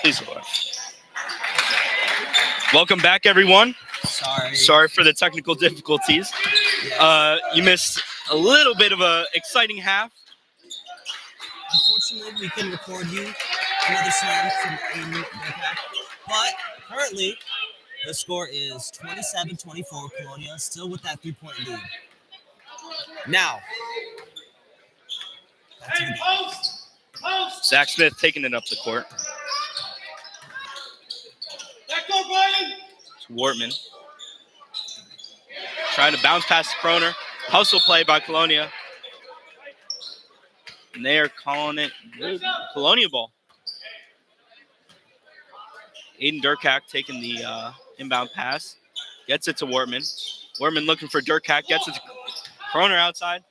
Please go ahead. Welcome back, everyone. Sorry for the technical difficulties. Yes. You missed a little bit of an exciting half. Unfortunately, we couldn't record you another slam from Aiden back. But currently, the score is 27-24. Colonia still with that 3-point lead. Now, back to the game. Zach Smith taking it up the court. It's Wortman. Trying to bounce past the Kroner. Hustle play by Colonia. And they are calling it Colonia ball. Aiden Durkak taking the inbound pass. Gets it to Wortman. Wortman looking for Durkak. Gets it to Kroner outside.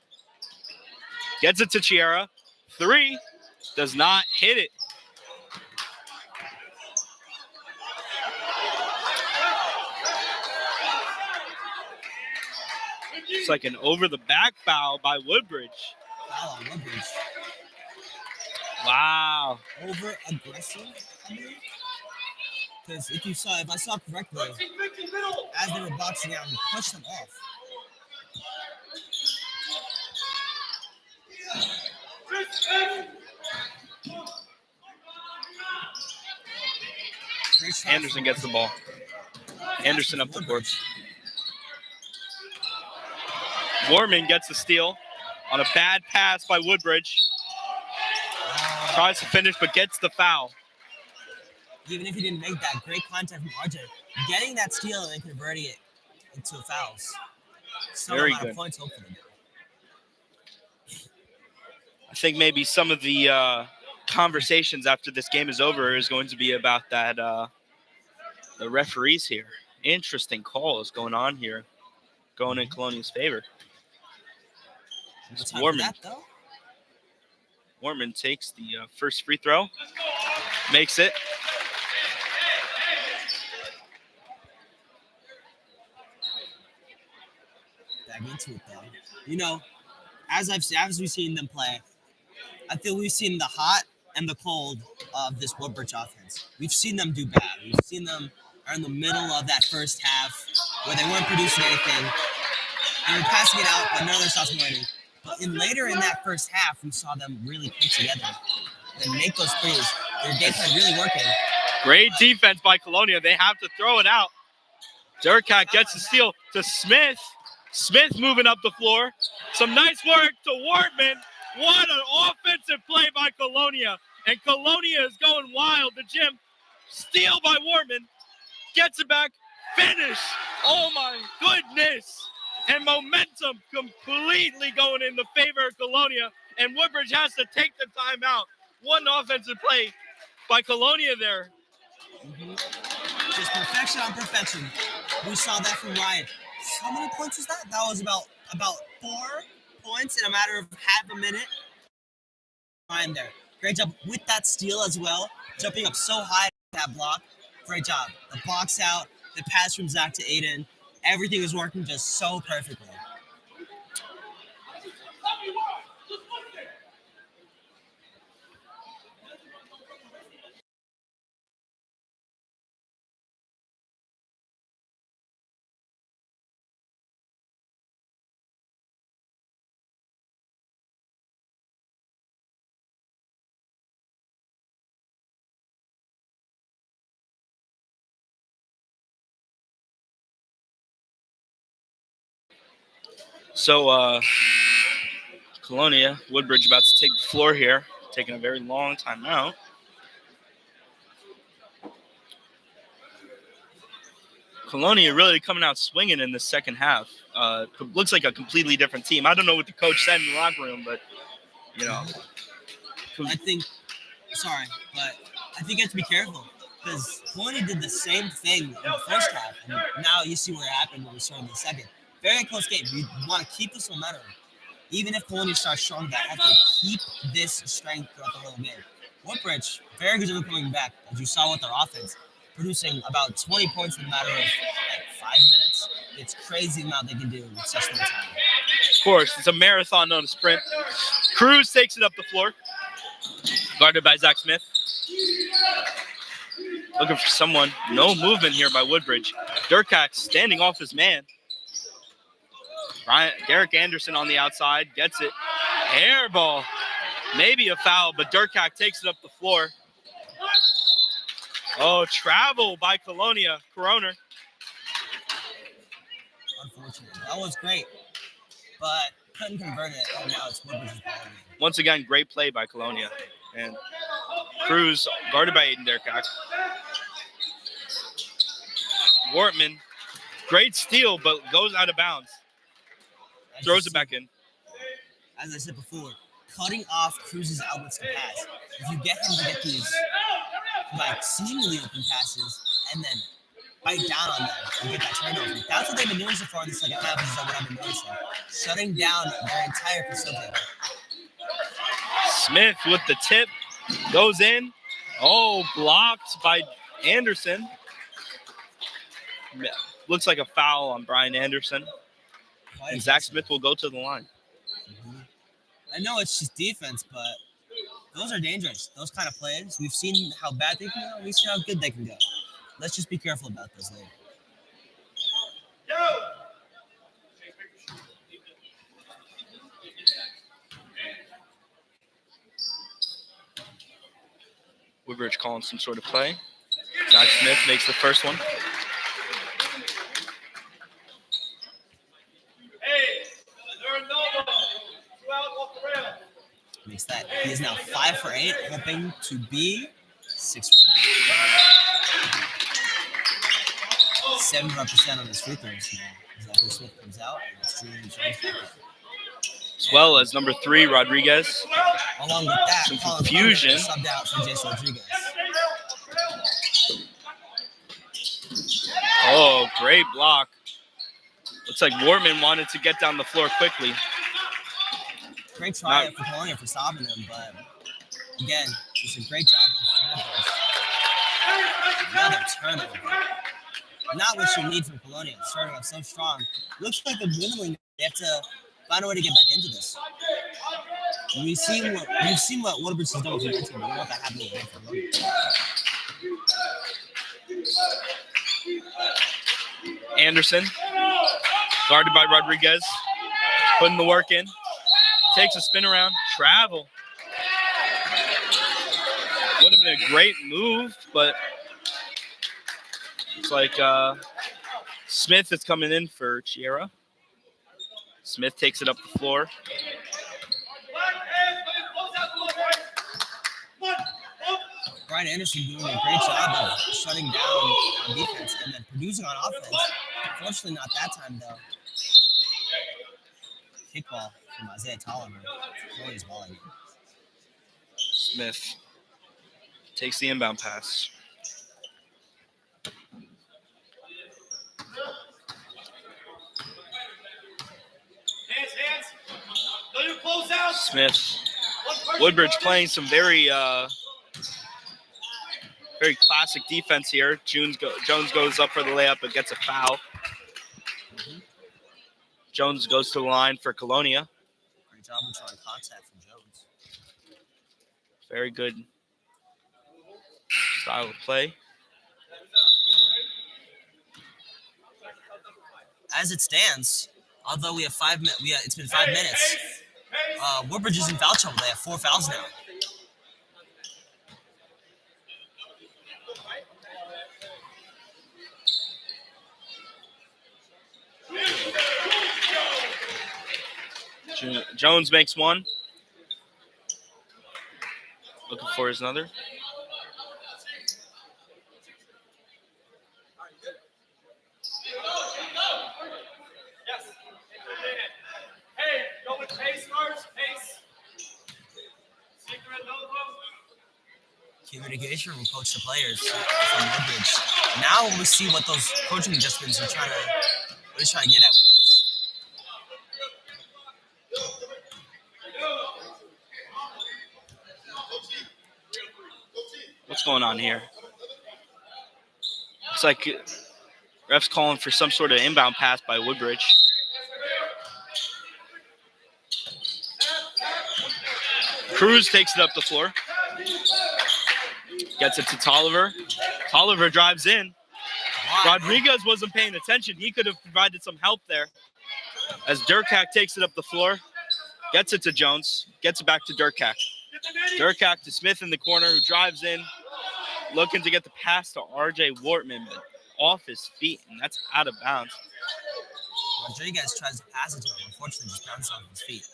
Gets it to Chiara. 3. Does not hit it. It's like an over-the-back foul by Woodbridge. Foul on Woodbridge. Wow. Over-aggressive, I believe. Because if I saw correctly, as they were boxing out, he pushed them off. Anderson gets the ball. Anderson up the court. Wortman gets the steal on a bad pass by Woodbridge. Tries to finish, but gets the foul. Even if he didn't make that, great contact from RJ. Getting that steal and then converting it into fouls. Very good. Of points, hopefully. I think maybe some of the conversations after this game is over is going to be about that the referees here. Interesting calls going on here, going in Colonia's favor. It's Wortman. Wortman takes the first free throw, makes it. Back into it though. You know, as we've seen them play, I feel we've seen the hot and the cold of this Woodbridge offense. We've seen them do bad. We've seen them are in the middle of that first half where they weren't producing anything. They were passing it out, but none of their shots were landing. But later in that first half, we saw them really put together and make those threes. Their game plan really working. Great defense by Colonia. They have to throw it out. Durkak gets the steal to Smith. Smith moving up the floor. Some nice work to Wortman. What an offensive play by Colonia. And Colonia is going wild. The gym. Steal by Wortman. Gets it back. Finish. Oh, my goodness. And momentum completely going in the favor of Colonia. And Woodbridge has to take the timeout. One offensive play by Colonia there. Mm-hmm. Just perfection on perfection. We saw that from Ryan. How many points was that? That was about 4 points in a matter of half a minute. Ryan there. Great job with that steal as well. Jumping up so high with that block. Great job. The box out, the pass from Zach to Aiden. Everything is working just so perfectly. So, Colonia, Woodbridge about to take the floor here, taking a very long time out. Colonia really coming out swinging in the second half. Looks like a completely different team. I don't know what the coach said in the locker room, but, you know. I think you have to be careful because Colonia did the same thing in the first half, and now you see what happened when we started in the second. Very close game. You want to keep this momentum. Even if Colonia starts strong, they have to keep this strength throughout the whole game. Woodbridge, very good job coming back, as you saw with their offense, producing about 20 points in a matter of 5 minutes. It's crazy the amount they can do in such little time. Of course, it's a marathon, not a sprint. Cruz takes it up the floor, guarded by Zach Smith. Looking for someone. No movement here by Woodbridge. Durkak standing off his man. Derek Anderson on the outside. Gets it. Air ball. Maybe a foul, but Durkak takes it up the floor. Oh, travel by Colonia. Coroner. Unfortunately. That was great, but couldn't convert it, and now it's Woodbridge's ball game. Once again, great play by Colonia. And Cruz guarded by Aiden Durkak. Wortman, great steal, but goes out of bounds. Throws it back in. As I said before, cutting off Cruz's outlets to pass. If you get him to get these like seemingly open passes and then bite down on them and get that turnover, that's what they've been doing so far in the second half. Is what I've been noticing, shutting down their entire facility. Smith with the tip goes in. Oh, blocked by Anderson. Looks like a foul on Brian Anderson. And Zach Smith will go to the line. Mm-hmm. I know it's just defense, but those are dangerous. Those kind of plays. We've seen how bad they can go. We've seen how good they can go. Let's just be careful about those later. Woodbridge calling some sort of play. Zach Smith makes the first one. Makes that. He is now 5 for 8, hoping to be 6 for 9. 71% on his free throws now. Zachary Smith comes out, and it's Julian Jones back in. As well as number 3, Rodriguez. Along with that, some confusion. Subbed out for Jason Rodriguez. Oh, great block. Looks like Wortman wanted to get down the floor quickly. Great try for Colonia for stopping him, but again, it's a great job of another turnover. Not what you need from Colonia. Starting off so strong. Looks like they're dwindling. They have to find a way to get back into this. We've seen what Woodbridge has done with the team. We don't want that happening again for Colonia. Anderson, guarded by Rodriguez, putting the work in. Takes a spin around, travel. Would have been a great move, but it's like Smith is coming in for Chiera. Smith takes it up the floor. Brian Anderson doing a great job of shutting down on defense and then producing on offense. Unfortunately, not that time, though. Kickball from Isaiah Tolliver. His ball again. Smith takes the inbound pass. Smith. Woodbridge playing some very classic defense here. Jones goes up for the layup but gets a foul. Mm-hmm. Jones goes to the line for Colonia. Great job of trying contact from Jones. Very good style of play. As it stands, although we have 5 minutes, it's been 5 minutes. Woodbridge is in foul trouble. They have 4 fouls now. Jones makes one. Looking for his another. Communication from coach to players from Woodbridge. Now we see what those coaching adjustments are trying to get at with this. What's going on here? Looks like ref's calling for some sort of inbound pass by Woodbridge. Cruz takes it up the floor. Gets it to Tolliver. Tolliver drives in. Rodriguez wasn't paying attention. He could have provided some help there. As Durkak takes it up the floor. Gets it to Jones. Gets it back to Durkak. Durkak to Smith in the corner, who drives in. Looking to get the pass to R.J. Wortman, but off his feet, and that's out of bounds. Rodriguez tries to pass it to him. Unfortunately, just bounced off his feet.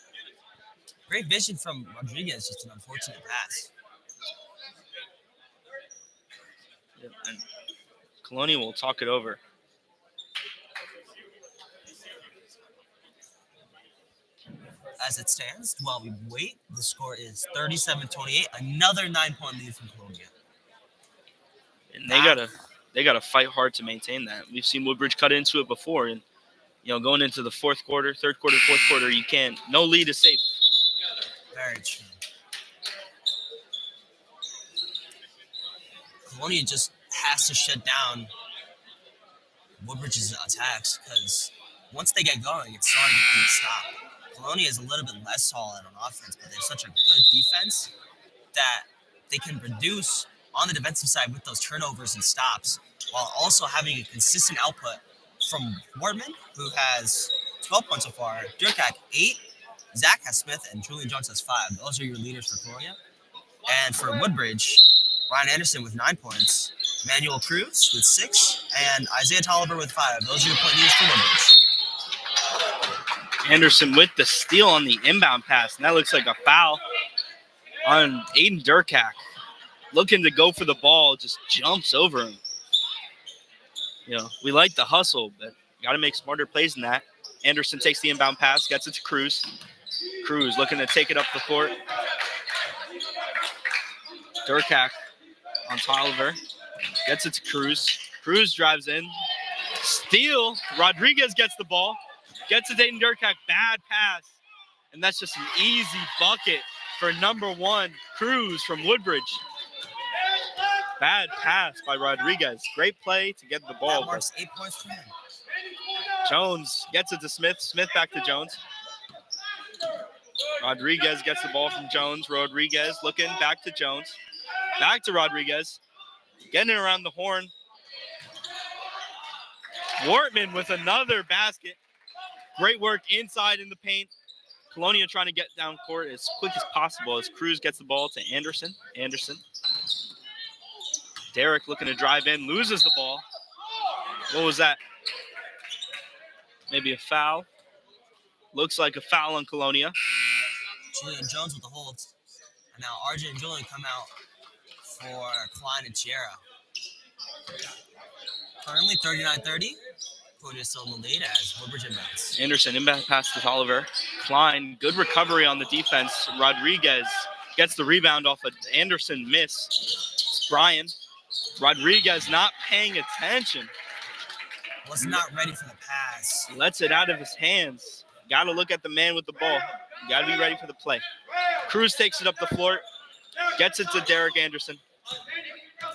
Great vision from Rodriguez, just an unfortunate pass. And Colonia will talk it over. As it stands, while we wait, the score is 37-28. Another 9-point lead from Colonia. And they gotta fight hard to maintain that. We've seen Woodbridge cut into it before, and going into the third quarter, fourth quarter, you can't. No lead is safe. Very true. Colonia just has to shut down Woodbridge's attacks because once they get going, it's hard to stop. Colonia is a little bit less solid on offense, but they have such a good defense that they can produce on the defensive side with those turnovers and stops, while also having a consistent output from Wortman, who has 12 points so far, Durkak 8, Zach has Smith, and Julian Jones has 5. Those are your leaders for Colonia. And for Woodbridge, Ryan Anderson with 9 points, Manuel Cruz with 6, and Isaiah Tolliver with 5. Those are your point leaders for Woodbridge. Anderson with the steal on the inbound pass, and that looks like a foul on Aiden Durkak. Looking to go for the ball, just jumps over him. We like the hustle, but got to make smarter plays than that. Anderson takes the inbound pass, gets it to Cruz. Cruz looking to take it up the court. Durkak on Tolliver. Gets it to Cruz. Cruz drives in. Steal. Rodriguez gets the ball. Gets it to Aiden Durkak. Bad pass. And that's just an easy bucket for number 1, Cruz from Woodbridge. Bad pass by Rodriguez. Great play to get the ball. That marks 8 points for him. Jones gets it to Smith. Smith back to Jones. Rodriguez gets the ball from Jones. Rodriguez looking back to Jones. Back to Rodriguez. Getting around the horn. Wortman with another basket. Great work inside in the paint. Colonia trying to get down court as quick as possible as Cruz gets the ball to Anderson. Derek looking to drive in, loses the ball. What was that? Maybe a foul. Looks like a foul on Colonia. Julian Jones with the holds. And now RJ and Julian come out for Klein and Sierra. Currently 39-30. Colonia still in the lead as Woodbridge inbounds. Anderson inbound pass to Tolliver. Klein, good recovery on the defense. Rodriguez gets the rebound off an Anderson miss. Brian. Rodriguez not paying attention. Was not ready for the pass. Lets it out of his hands. Got to look at the man with the ball. Got to be ready for the play. Cruz takes it up the floor. Gets it to Derek Anderson.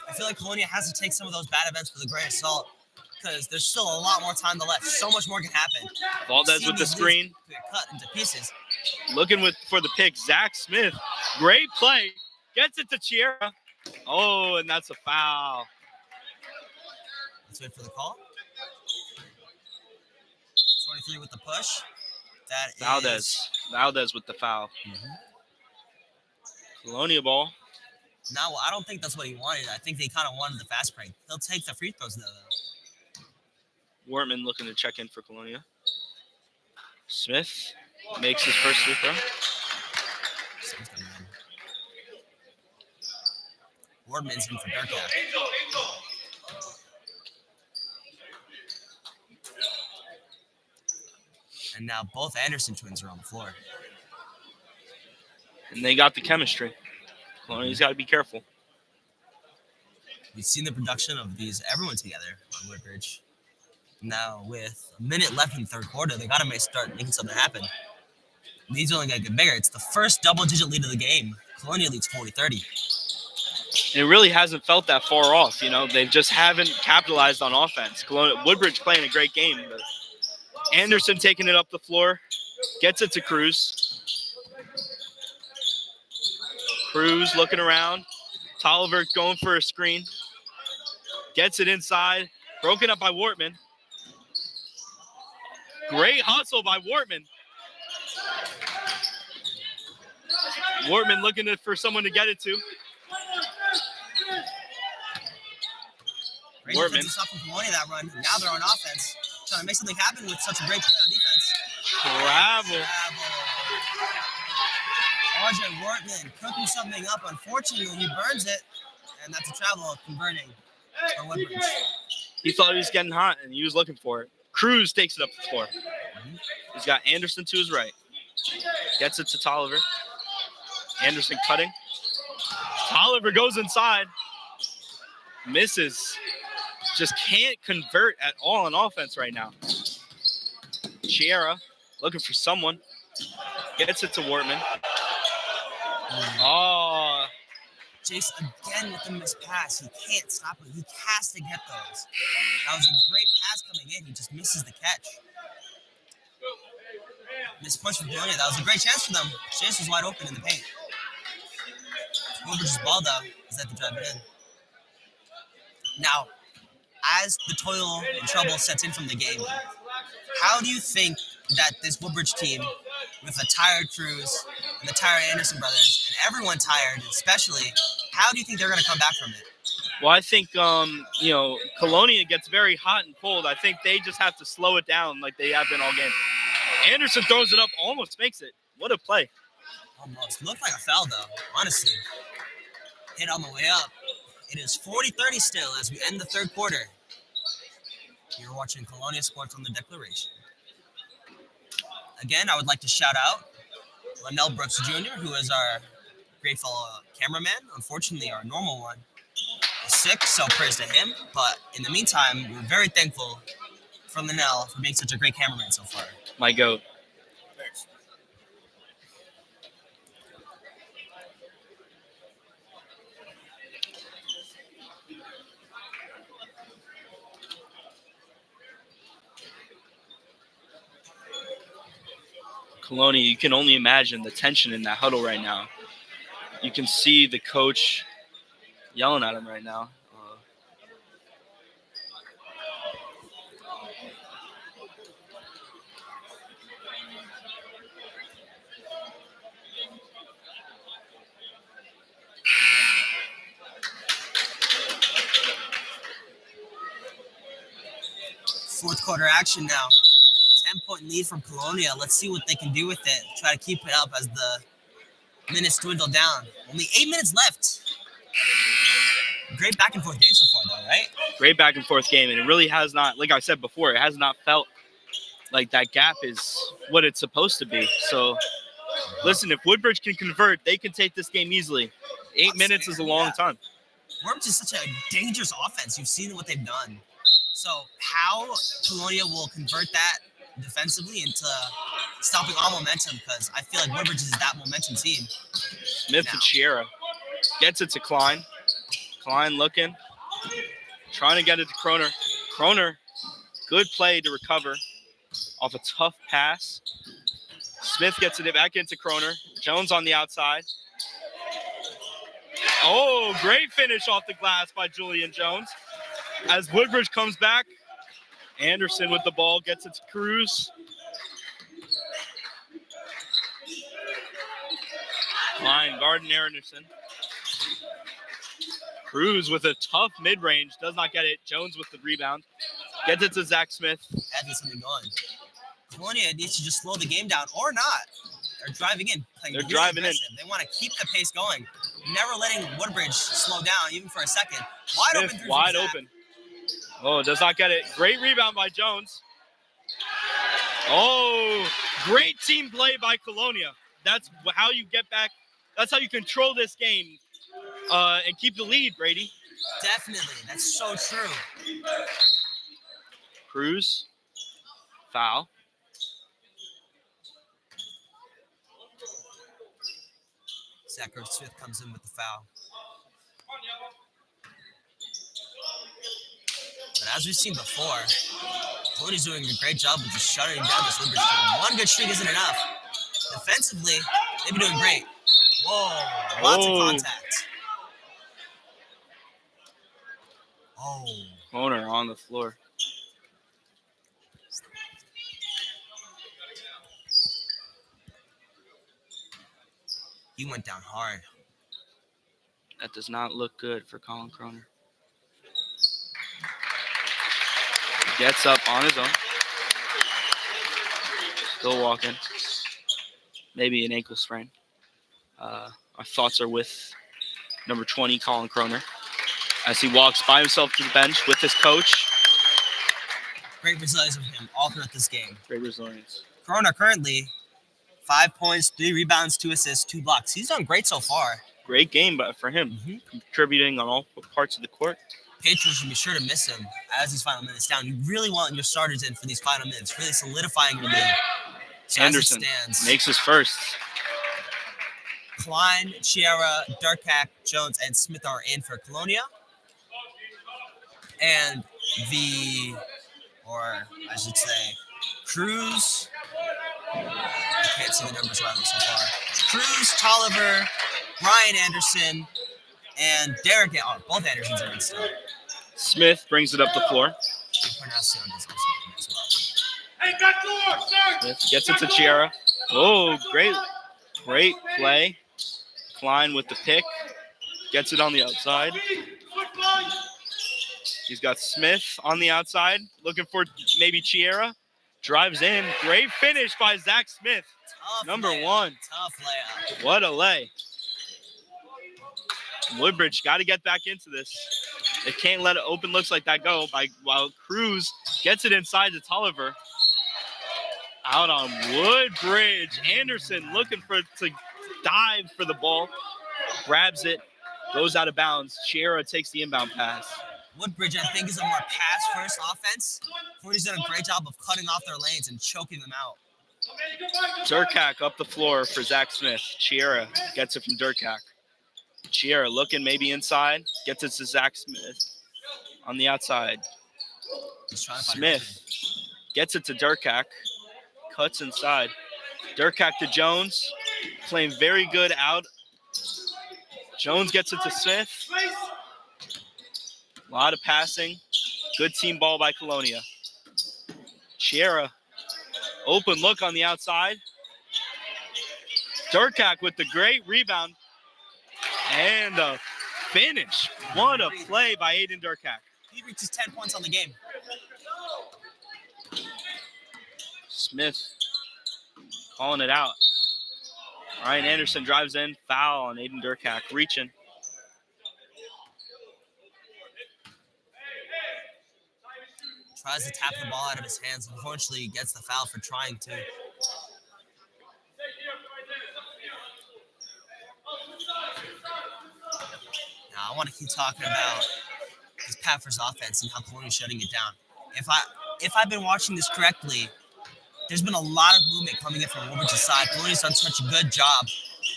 I feel like Colonia has to take some of those bad events with a grain of salt because there's still a lot more time left. So much more can happen. Valdez with the screen. Get cut into pieces. Looking for the pick. Zach Smith. Great play. Gets it to Sierra. Oh, and that's a foul. Let's wait for the call. 23 with the push. That is Valdez with the foul. Colonia ball. No, I don't think that's what he wanted. I think they kind of wanted the fast break. He'll take the free throws, though. Wortman looking to check in for Colonia. Smith makes his first free throw. Wortman's in for Durkak. And now both Anderson twins are on the floor. And they got the chemistry. Colonia's got to be careful. We've seen the production of everyone together on Woodbridge. Now, with a minute left in the third quarter, they got to start making something happen. Leads only got to get bigger. It's the first double-digit lead of the game. Colonia leads 40-30. And it really hasn't felt that far off. They just haven't capitalized on offense. Woodbridge playing a great game. But Anderson taking it up the floor. Gets it to Cruz. Cruz looking around. Tolliver going for a screen. Gets it inside. Broken up by Wortman. Great hustle by Wortman. Wortman looking for someone to get it to. Great Wortman. defensive stuff from Colonia that run. Now they're on offense. Trying to make something happen with such a great play on defense. Travel. RJ Wortman cooking something up. Unfortunately, he burns it. And that's a travel converting for Woodbridge. He thought he was getting hot, and he was looking for it. Cruz takes it up the floor. He's got Anderson to his right. Gets it to Tolliver. Anderson cutting. Tolliver goes inside. Misses. Just can't convert at all on offense right now. Chiara looking for someone. Gets it to Wortman. Oh. Jace again with the missed pass. He can't stop it. He has to get those. That was a great pass coming in. He just misses the catch. Missed push from Colonia. That was a great chance for them. Jace was wide open in the paint. Woodbridge's ball, though, is at the drive it in. Now, as the toil and trouble sets in from the game, how do you think that this Woodbridge team, with a tired Cruz and the tired Anderson brothers, and everyone tired especially, how do you think they're going to come back from it? Well, I think, Colonia gets very hot and cold. I think they just have to slow it down like they have been all game. Anderson throws it up, almost makes it. What a play. Almost. Looked like a foul, though, honestly. Hit on the way up. It is 40-30 still as we end the third quarter. You're watching Colonia Sports on the Declaration. Again, I would like to shout out Linnell Brooks Jr., who is our grateful cameraman. Unfortunately, our normal one is sick, so praise to him. But in the meantime, we're very thankful for Linnell for being such a great cameraman so far. My goat. Colonia, you can only imagine the tension in that huddle right now. You can see the coach yelling at him right now. Fourth quarter action now. 10-point lead from Colonia. Let's see what they can do with it. Try to keep it up as the minutes dwindle down. Only 8 minutes left. Great back and forth game so far, though, right? Great back and forth game, and it really has not, like I said before, it has not felt like that gap is what it's supposed to be. So, listen, if Woodbridge can convert, they can take this game easily. 8 minutes is a long time. Woodbridge is such a dangerous offense. You've seen what they've done. So, how Colonia will convert that defensively into stopping all momentum, because I feel like Woodbridge is that momentum team. Smith to Chiara. Gets it to Klein. Klein looking. Trying to get it to Kroner. Kroner, good play to recover off a tough pass. Smith gets it back into Kroner. Jones on the outside. Oh, great finish off the glass by Julian Jones. As Woodbridge comes back, Anderson with the ball, gets it to Cruz. Line, Garden Anderson. Cruz with a tough mid-range, does not get it. Jones with the rebound. Gets it to Zach Smith. Having something going. Colonia needs to just slow the game down, or not. They're driving in. They're really driving aggressive. In. They want to keep the pace going. Never letting Woodbridge slow down, even for a second. Wide Smith, open. Wide open. Oh, does not get it. Great rebound by Jones. Oh, great team play by Colonia. That's how you get back. That's how you control this game and keep the lead, Brady. Definitely. That's so true. Cruz. Foul. Zachary Smith comes in with the foul. But as we've seen before, Colonia's doing a great job of just shutting down this Woodbridge team. One good streak isn't enough. Defensively, they've been doing great. Whoa, lots of contact. Oh. Corner on the floor. He went down hard. That does not look good for Colin Croner. Gets up on his own. Still walking. Maybe an ankle sprain. Our thoughts are with number 20, Colin Croner, as he walks by himself to the bench with his coach. Great resilience from him all throughout this game. Great resilience. Corona currently 5 points, 3 rebounds, 2 assists, 2 blocks. He's done great so far. Great game, but for him, contributing on all parts of the court. Patriots should be sure to miss him as these final minutes down. You really want your starters in for these final minutes, really solidifying your lead. So Anderson makes his first. Klein, Chiara, Darkak, Jones, and Smith are in for Colonia. And I should say, Cruz. I can't see the numbers around so far. Cruz, Tolliver, Brian Anderson, and Derek. Oh, both Andersons are in still. Smith brings it up the floor. Smith gets it to Chiara. Oh, great play. Klein with the pick. Gets it on the outside. He's got Smith on the outside, looking for maybe Chiara. Drives in. Great finish by Zach Smith. Number 1. Tough layup. What a lay. Woodbridge got to get back into this. They can't let open looks like that go while Cruz gets it inside to Tolliver. Out on Woodbridge. Anderson looking to dive for the ball. Grabs it. Goes out of bounds. Chiara takes the inbound pass. Woodbridge, I think, is a more pass-first offense. Cody's done a great job of cutting off their lanes and choking them out. Durkak up the floor for Zach Smith. Chiara gets it from Durkak. Chiara looking maybe inside. Gets it to Zach Smith on the outside. Smith gets it to Durkak. Cuts inside. Durkak to Jones. Playing very good out. Jones gets it to Smith. A lot of passing. Good team ball by Colonia. Chiara. Open look on the outside. Durkak with the great rebound. And a finish. What a play by Aiden Durkak. He reaches 10 points on the game. Smith calling it out. Ryan Anderson drives in. Foul on Aiden Durkak. Reaching. Tries to tap the ball out of his hands. Unfortunately, he gets the foul for trying to. Now, I want to keep talking about this Packers offense and how Colonia's shutting it down. If I've been watching this correctly, there's been a lot of movement coming in from Woodbridge's side. Colonia's done such a good job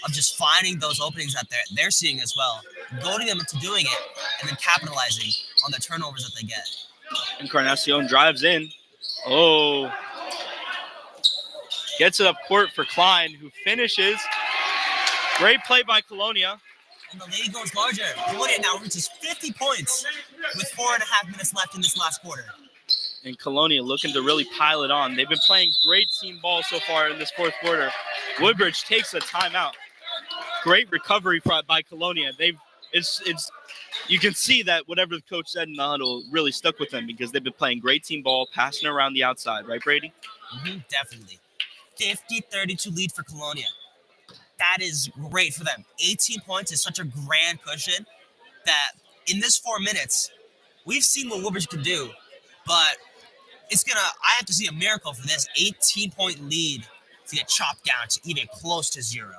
of just finding those openings that they're seeing as well, goading them into doing it, and then capitalizing on the turnovers that they get. Encarnacion drives in. Oh. Gets it up court for Klein, who finishes. Great play by Colonia. And the lead goes larger. Colonia now reaches 50 points with 4.5 minutes left in this last quarter. And Colonia looking to really pile it on. They've been playing great team ball so far in this fourth quarter. Woodbridge takes a timeout. Great recovery by Colonia. You can see that whatever the coach said in the huddle really stuck with them because they've been playing great team ball, passing around the outside. Right, Brady? Definitely. 50-32 lead for Colonia. That is great for them. 18 points is such a grand cushion that in this 4 minutes, we've seen what Woodbridge can do, but I have to see a miracle for this 18-point lead to get chopped down to even close to 0.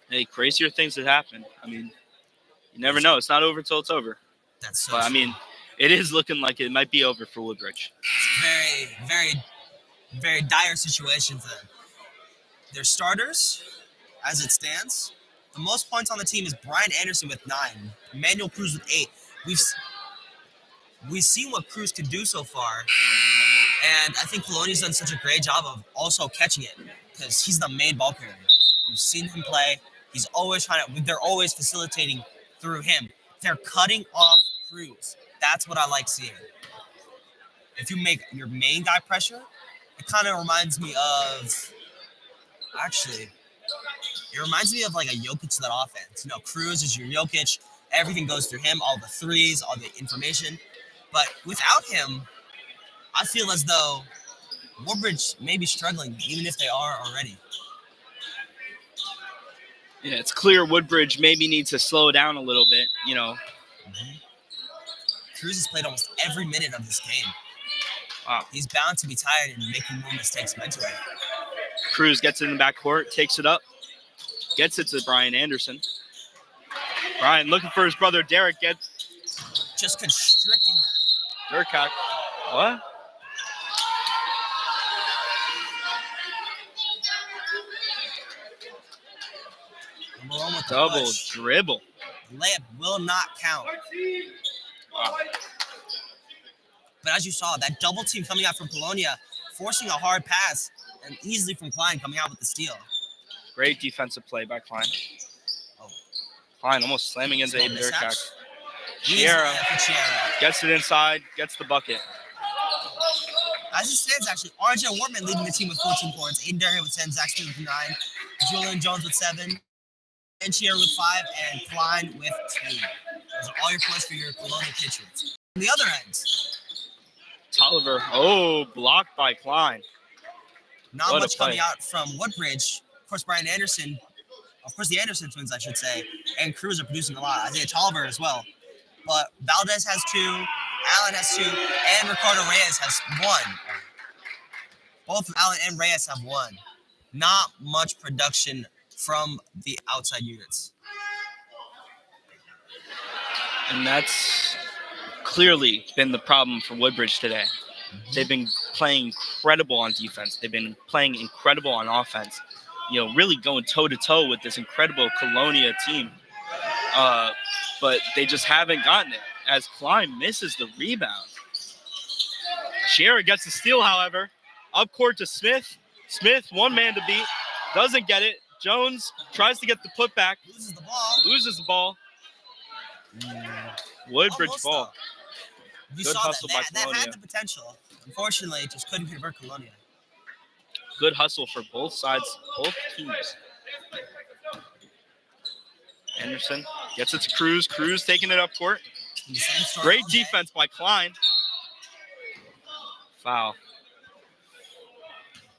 Hey, crazier things have happened. I mean, you never know. It's not over until it's over. That's so But, true. I mean, it is looking like it might be over for Woodbridge. It's very, very, very dire situation for them. Their starters, as it stands, the most points on the team is Brian Anderson with 9, Emmanuel Cruz with 8. We've seen what Cruz can do so far, and I think Colonia's done such a great job of also catching it because he's the main ball carrier. We've seen him play. They're always facilitating through him. They're cutting off Cruz. That's what I like seeing. If you make your main guy pressure, it kind of reminds me of, actually, it reminds me of like a Jokic to that offense. You know, Cruz is your Jokic. Everything goes through him, all the threes, all the information. But without him, I feel as though Woodbridge may be struggling, even if they are already. Yeah, it's clear Woodbridge maybe needs to slow down a little bit, you know. Cruz has played almost every minute of this game. Wow. He's bound to be tired and making more mistakes mentally. Cruz gets it in the backcourt, takes it up, gets it to Brian Anderson. Brian looking for his brother Derek, Just constricting them. Durkak. What? Malone with the Double push. dribble. Layup will not count. Wow. But as you saw, that double team coming out from Colonia, forcing a hard pass, and easily from Klein coming out with the steal. Great defensive play by Klein. Oh. Klein almost slamming into Aiden Durkak. Mishaps. Chiara Chiara. gets it inside, gets the bucket. As it stands, actually, RJ Wortman leading the team with 14 points. Aiden Durkak with 10, Zach Smith with 9, Julian Jones with 7, and Chiara with 5, and Klein with 2. Those are all your points for your Colonia Patriots. On the other end, Tolliver, blocked by Klein. not What a much coming play. out from Woodbridge. Of course, Brian Anderson, the Anderson twins, I should say, and Cruz are producing a lot. Isaiah Tolliver as well. But Valdez has 2, Allen has 2, and Ricardo Reyes has 1. Both Allen and Reyes have 1. Not much production from the outside units. And that's clearly been the problem for Woodbridge today. They've been playing incredible on defense. They've been playing incredible on offense. You know, really going toe-to-toe with this incredible Colonia team. But they just haven't gotten it as Klein misses the rebound. Chiara gets the steal, however. Up court to Smith. Smith, one man to beat. Doesn't get it. Jones tries to get the putback. Loses the ball. Woodbridge Almost ball. though. You Good saw hustle by that Colonia. had the potential. Unfortunately, it just couldn't convert Colonia. Good hustle for both sides, both teams. Anderson gets it to Cruz. Cruz taking it up court. Great defense by Klein. Foul.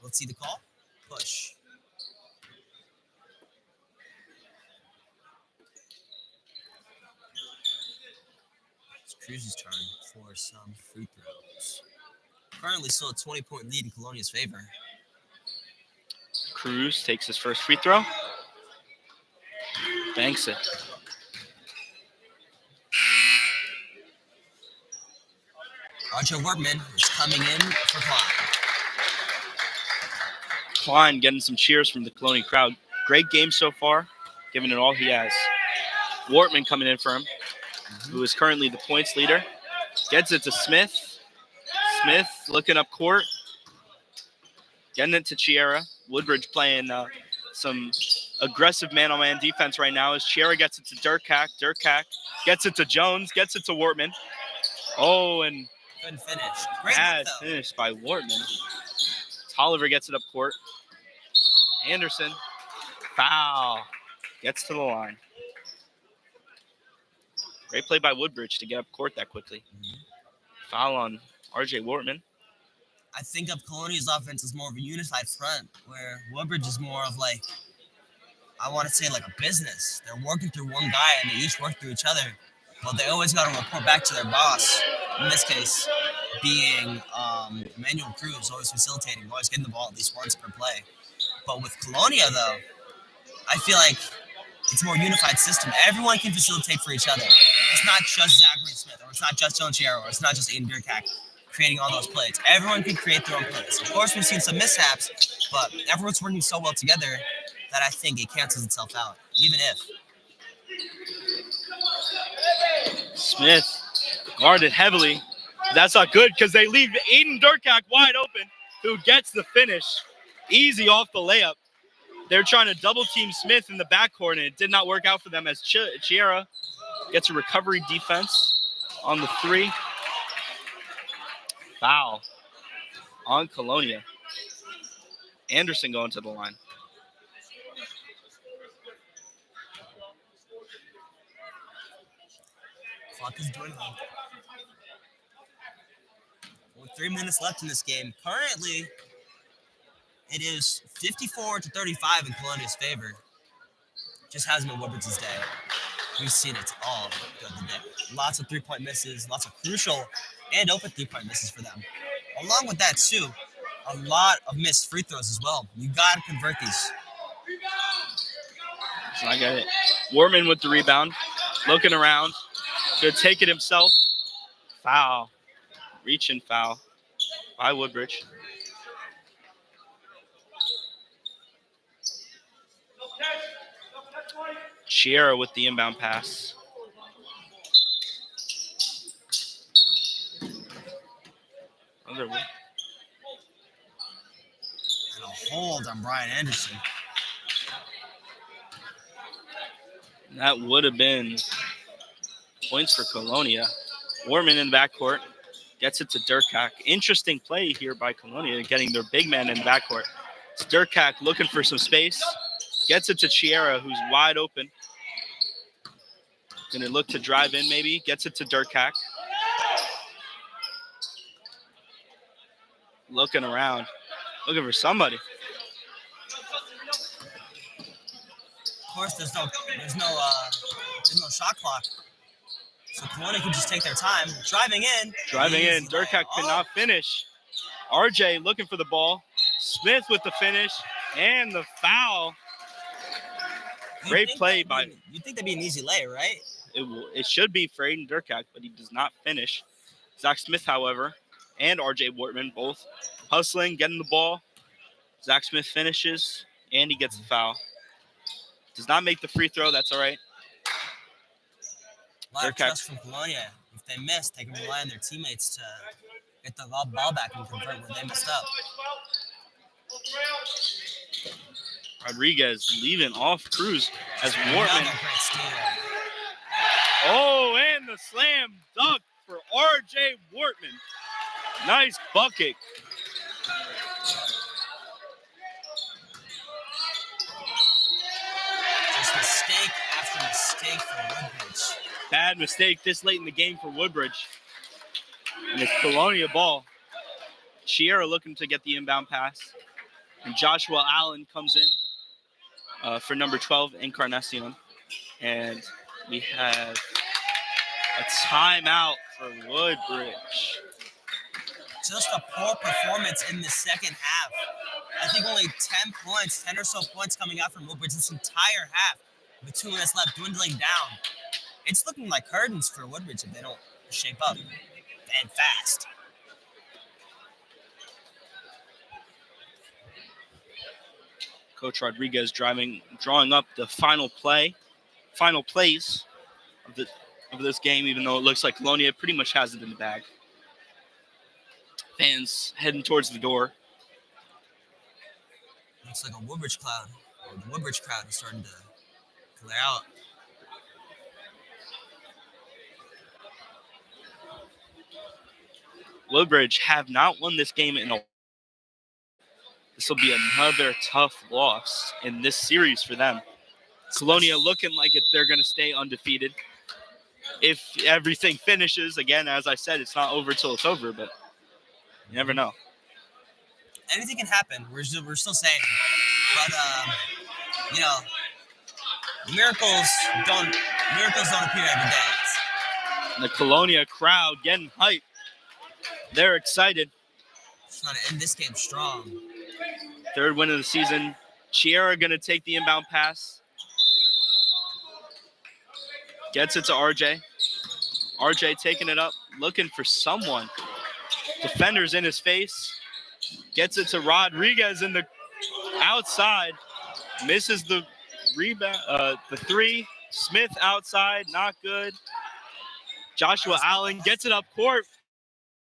Let's see the call. Push. It's Cruz's turn for some free throws. Currently still a 20-point lead in Colonia's favor. Cruz takes his first free throw. Banks it. Archer Wortman is coming in for Klein. Klein getting some cheers from the Colonia crowd. Great game so far, giving it all he has. Wortman coming in for him, who is currently the points leader. Gets it to Smith. Smith looking up court. Getting it to Chiara. Woodbridge playing some aggressive man-on-man defense right now as Chiara gets it to Durkak. Durkak gets it to Jones, gets it to Wortman. Oh, and couldn't finish. Great bad finish by Wortman. Tolliver gets it up court. Anderson, foul. Gets to the line. Great play by Woodbridge to get up court that quickly. Foul on RJ Wortman. I think of Colonia's offense as more of a unified front, where Woodbridge is more of like, I want to say like a business. They're working through one guy and they each work through each other. But they always got to report back to their boss. In this case, being Emmanuel Cruz, always facilitating, always getting the ball at least once per play. But with Colonia, though, I feel like it's a more unified system. Everyone can facilitate for each other. It's not just Zachary Smith, or it's not just Dylan Chiara, or it's not just Aiden Durkak creating all those plays. Everyone can create their own plays. Of course, we've seen some mishaps, but everyone's working so well together that I think it cancels itself out, even if. Smith guarded heavily. That's not good because they leave Aiden Durkak wide open, who gets the finish. Easy off the layup. They're trying to double team Smith in the backcourt, and it did not work out for them as Chiara gets a recovery defense. on the 3. Foul on Colonia. Anderson going to the line. Clock is dwindling. With 3 minutes left in this game. Currently, it is 54-35 in Colonia's favor. Just hasn't been Woodbridge's day. We've seen it all throughout the day. Lots of three-point misses, lots of crucial and open three-point misses for them. Along with that, too, a lot of missed free throws as well. You got to convert these. So I got it. Warman with the rebound. Looking around. Should take it himself. Foul. Reach and foul by Woodbridge. Chiera with the inbound pass. Another one. And a hold on Brian Anderson. That would have been points for Colonia. Warman in the backcourt. Gets it to Durkak. Interesting play here by Colonia, getting their big man in the backcourt. It's Durkak looking for some space. Gets it to Chiera, who's wide open. Gonna look to drive in maybe. Gets it to Durkak. Looking around. Looking for somebody. Of course, there's no shot clock. So Colonia can just take their time. Driving in. Durkak could not finish. RJ looking for the ball. Smith with the finish and the foul. Great play by. You'd think that'd be an easy lay, right? It should be for Aiden Durkak, but he does not finish. Zach Smith, however, and RJ Wortman both hustling, getting the ball. Zach Smith finishes, and he gets the foul. Does not make the free throw. That's all right. A lot of trust from Colonia. If they miss, they can rely on their teammates to get the ball back and convert where they messed up. Rodriguez leaving off Cruz as Wortman. Another great steal. Oh, and the slam dunk for RJ Wortman. Nice bucket. Just mistake after mistake for Woodbridge. Bad mistake this late in the game for Woodbridge. And it's Colonia ball. Chiera looking to get the inbound pass. And Joshua Allen comes in for number 12, Encarnacion. And we have a timeout for Woodbridge. Just a poor performance in the second half. I think only 10 or so points coming out from Woodbridge this entire half. With 2 minutes left, dwindling down. It's looking like curtains for Woodbridge if they don't shape up and fast. Coach Rodriguez drawing up the final plays of this game, even though it looks like Colonia pretty much has it in the bag. Fans heading towards the door. Looks like a Woodbridge cloud, or the Woodbridge crowd is starting to clear out. Woodbridge have not won this game in a while. This will be another tough loss in this series for them. Colonia looking like they're going to stay undefeated. If everything finishes, again, as I said, it's not over till it's over, but you never know. Anything can happen. We're still saying, but miracles don't appear every day. The Colonia crowd getting hyped. They're excited. Trying to end this game strong. Third win of the season. Chiera going to take the inbound pass. Gets it to RJ. RJ taking it up, looking for someone. Defender's in his face. Gets it to Rodriguez in the outside. Misses the rebound, the 3. Smith outside, not good. Joshua Allen gets it up court.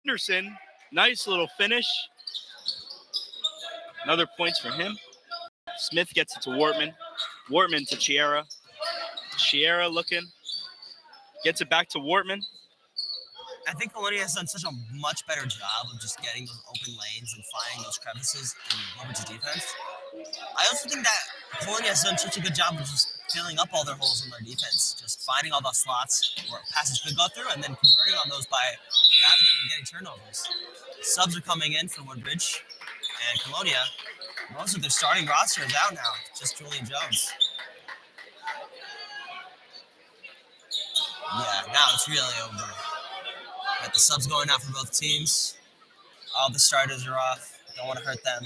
Anderson, nice little finish. Another points for him. Smith gets it to Wortman. Wortman to Chiera. Chiera looking. Gets it back to Wortman. I think Colonia has done such a much better job of just getting those open lanes and finding those crevices in Woodbridge's defense. I also think that Colonia has done such a good job of just filling up all their holes in their defense, just finding all those slots where passes could go through and then converting on those by grabbing them and getting turnovers. Subs are coming in for Woodbridge and Colonia. Most of their starting roster is out now, just Julian Jones. Yeah, now it's really over. Got the subs going out for both teams. All the starters are off. Don't want to hurt them,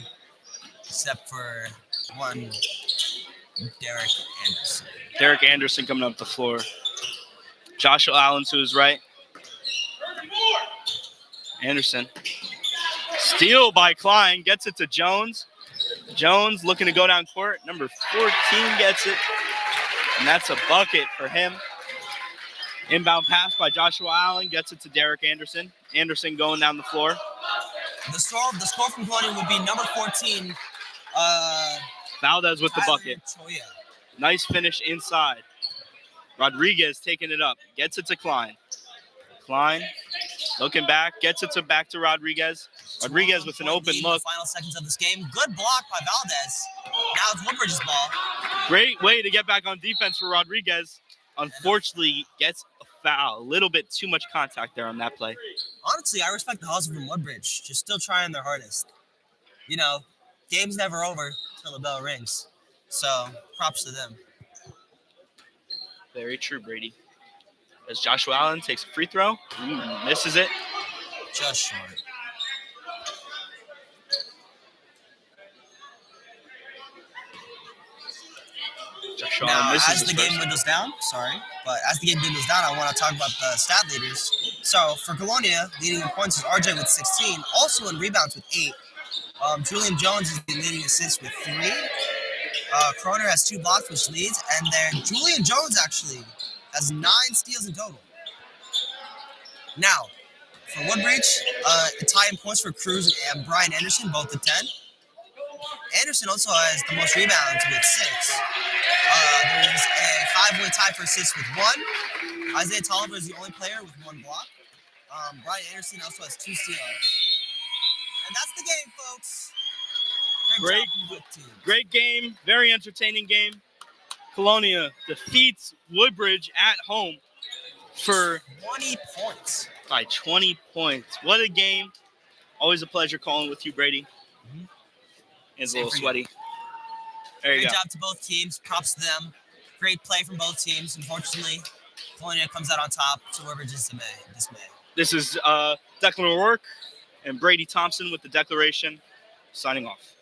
except for one, Derek Anderson. Derek Anderson coming up the floor. Joshua Allen to his right. Anderson. Steal by Klein. Gets it to Jones. Jones looking to go down court. Number 14 gets it. And that's a bucket for him. Inbound pass by Joshua Allen. Gets it to Derek Anderson. Anderson going down the floor. The score from Colonia would be number 14. Valdez with the bucket. Choya. Nice finish inside. Rodriguez taking it up. Gets it to Klein. Klein looking back. Gets it back to Rodriguez. Rodriguez with an open look. Final seconds of this game. Good block by Valdez. Now it's Woodbridge's ball. Great way to get back on defense for Rodriguez. Unfortunately, gets a foul. A little bit too much contact there on that play. Honestly, I respect the hustle from Woodbridge. Just still trying their hardest. You know, game's never over till the bell rings. So, props to them. Very true, Brady. As Joshua Allen takes a free throw, misses it. Just short. Joshua Now, Allen misses as his the first. game dwindles down, as the game dwindles down, I want to talk about the stat leaders. So, for Colonia, leading in points is RJ with 16, also in rebounds with 8. Julian Jones is the leading assists with 3. Kroner has 2 blocks, which leads, and then Julian Jones actually has 9 steals in total. Now, for Woodbridge, a tie in points for Cruz and Brian Anderson, both at 10. Anderson also has the most rebounds with 6. There's a 5-way tie for assists with 1. Isaiah Tolliver is the only player with 1 block. Brian Anderson also has 2 steals. And that's the game, folks. Great game. Very entertaining game. Colonia defeats Woodbridge at home for 20 points. By 20 points. What a game. Always a pleasure calling with you, Brady. Mm-hmm. It's a little sweaty. There you Great go. job to both teams. Props to them. Great play from both teams. Unfortunately, Colonia comes out on top to Woodbridge's dismay. This is Declan O'Rourke and Brady Thompson with the declaration. Signing off.